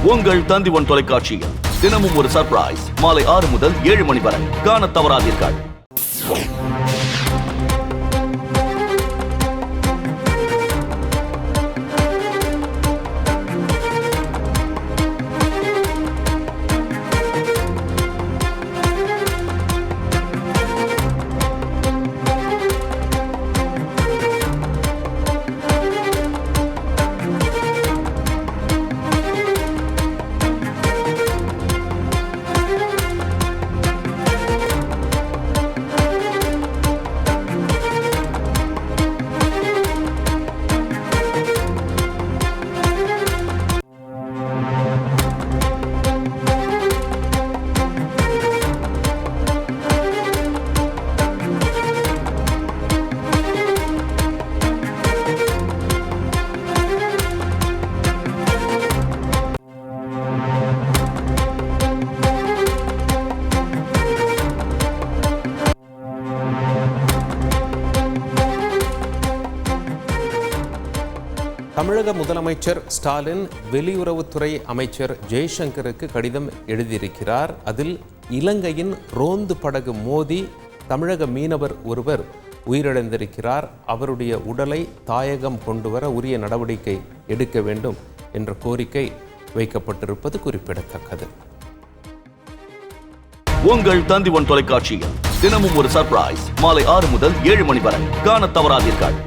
உங்கள் தந்திவன் தொலைக்காட்சியில் தினமும் ஒரு சர்ப்ரைஸ் மாலை 6 முதல் 7 மணி வரை காணத் தவறாதீர்கள். தமிழக முதலமைச்சர் ஸ்டாலின் வெளியுறவுத்துறை அமைச்சர் ஜெய்சங்கருக்கு கடிதம் எழுதியிருக்கிறார். அதில் இலங்கையின் ரோந்து படகு மோதி தமிழக மீனவர் ஒருவர் உயிரிழந்திருக்கிறார். அவருடைய உடலை தாயகம் கொண்டு வர உரிய நடவடிக்கை எடுக்க வேண்டும் என்ற கோரிக்கை வைக்கப்பட்டிருப்பது குறிப்பிடத்தக்கது. உங்கள் தந்திவன் தொலைக்காட்சியில் தினமும் ஒரு சர்ப்ரைஸ் மாலை 6 முதல் 7 மணி வரை காணத் தவறாதீர்கள்.